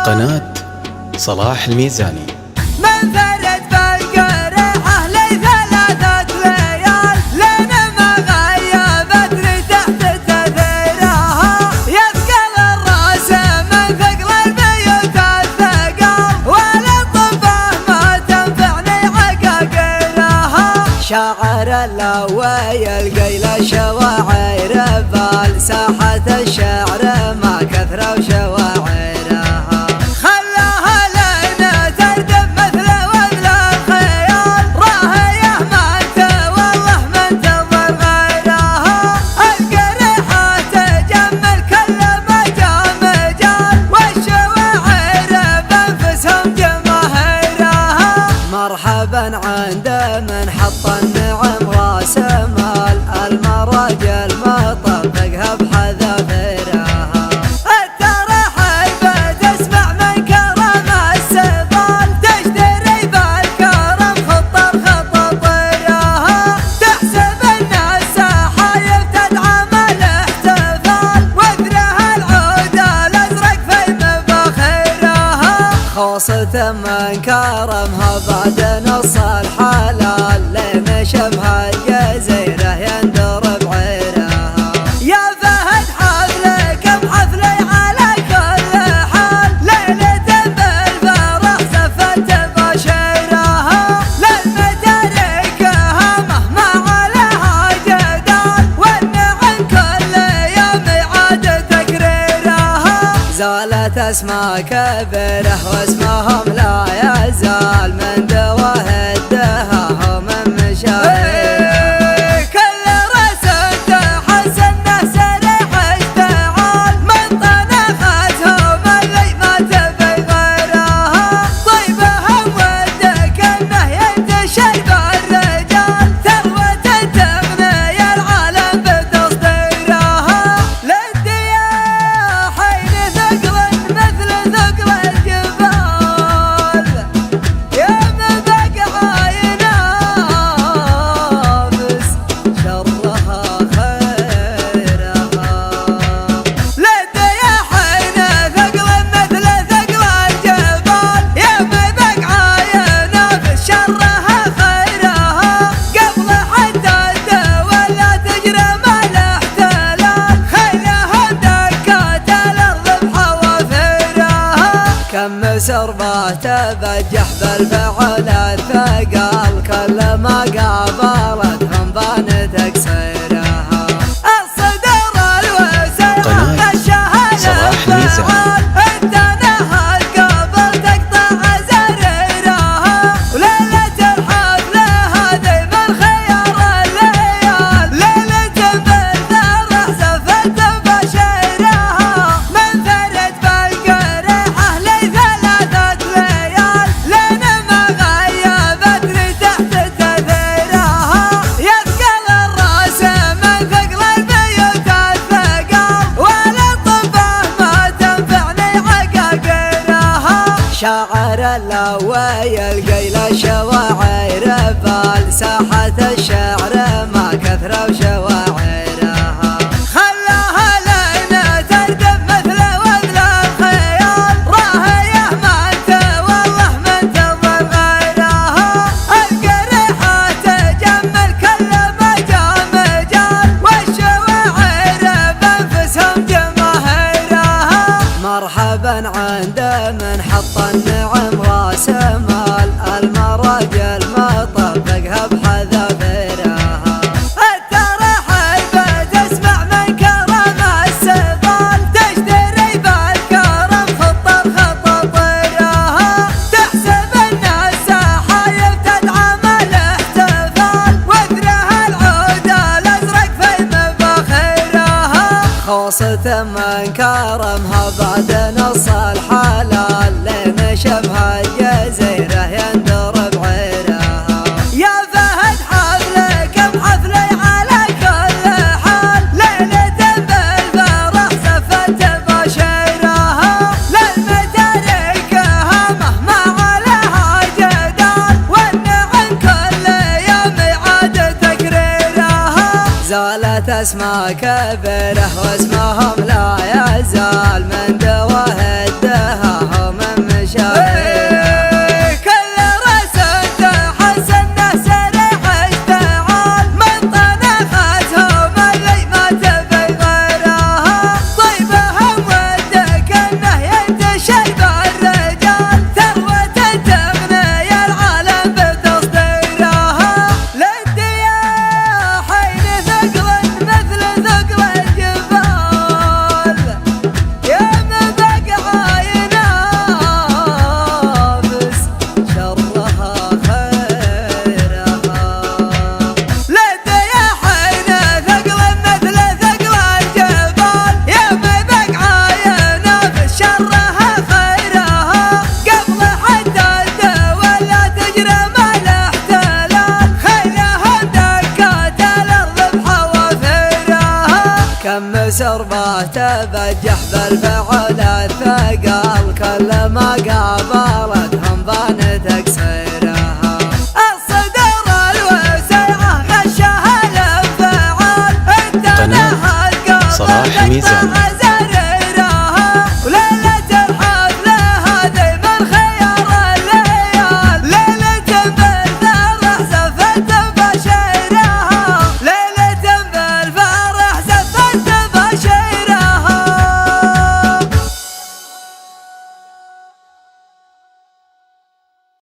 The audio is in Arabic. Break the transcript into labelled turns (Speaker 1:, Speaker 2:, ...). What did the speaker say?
Speaker 1: قناة صلاح الميزاني.
Speaker 2: من فرد بالقريحة لي 3 ليال لنا ما غيبت لي تحت تأثيرها، يثقل الراس من ثقل البيوت الثقال، وللطفة ما تنفعني عقاقيرها. شاعر اللوي القيل شواعر بالساحة الشعر ما كثروا شواعرها، خلاها لنا تردم مثل وذل الخيال، راهيه ما انت والله ما انتظر غيرها. القريحة تجمل كل ما جاء مجال، والشواعر بانفسهم جماهيرها. مرحبا عند من حط النعم راس مال، المراجل ما طبقها بحذافيرها. الترحيب تسمع من كرم السبال، تشتري بالكرم خطر خطاطيرها. تحسب الناس حايف تدعم الاحتفال، وذرها العود الازرق في مفاخيرها. خوصة من كرمها بعد نص الحلال، لين شبه الجزيرة يندر بعيرها. يا فهد حفلكم حفلي على كل حال، ليلة بالفرح زفت بشيرها. للمتاركها مهما عليها جدال، والنعم كل يوم يعاد تكريرها. زالت اسماء كبيرة واسمهم لا يزال، من دواه الدهاء ومن مشاهيرها. كل رأس تحس انه سريع اشتعال، من طنختهم اللي ما تبي غيرها. طيبهم ودك انه ينتشر بالرجال، ثروة تغني العالم بتصديرها. للدياحين ثقل مثل ثقل الجبال، يا من بقى ينافس شرها خيرها. للدياحين ثقل مثل ثقل الجبال، يا من بقى ينافس شرها خيرها. قبل حتى الدول تجري ما الاحتلال، خيلها دكات الارض بحوافيرها. كم سربة تبجح بالفعل الثقال، كل ما قابلتهم بان تقصيرها. الصدر الوسيرة
Speaker 1: قناة
Speaker 2: غشها
Speaker 1: صلاح الميزاني.
Speaker 2: الفعال، انت نهد قبل تقطع زريرها. وليلة الحفل هذه من خيار الليال، ليلة بالفرح زفت بشيرها. من فرد بالقريحة لي 3 ليال، لنا ما غيبت لي تحت تأثيرها. يثقل الراس من ثقل البيوت الثقال، وللطفة ما تنفعني عقاقيرها. شاعر اللوي القيل شواعر بالساحة الشعر ما كثروا شواعرها، خلاها لنا تردم مثل وذل الخيال، راهيه ما انت والله ما انتظر غيرها. القريحة تجمل كل ما جاء مجال، والشواعر بانفسهم جماهيرها. مرحبا عند من حط النعم راس مال، المراجل ما طبقها بحذافيرها. الترحيب تسمع من كرم السبال، تشتري بالكرم خطر خطاطيرها. تحسب الناس حايف تدعم الاحتفال، وذرها العود الازرق في مفاخيرها. خوصة من كرمها بعد نص الحلال، لين شبه الجزيرة يندر بعيرها. يا فهد حفلكم حفلي على كل حال، ليلة بالفرح زفت بشيرها. للمتاركها مهما عليها جدال، والنعم كل يوم يعاد تكريرها. زالت اسماء كبره واسمهم لا يزال من دواه الدهاه ومن مشاهير كل رأس تحس انه سريع اشتعال من طنختهم اللي ما تبي غيرها طيبهم ودك انه ينتشر بالرجال ثروة تغني العالم بتصديرها للدياحين ثقل مثل ثقل الجبال يا مبقع ينافس شرها خيرها للدياحين ثقل مثل ثقل الجبال يا مبقع ينافس شرها خيرها قبل حتى الدولة تجري مع الاحتلال خيلهم دكات الارض بحوافرها كم سربه تبجح بالفعل الثقال كل ما قابلت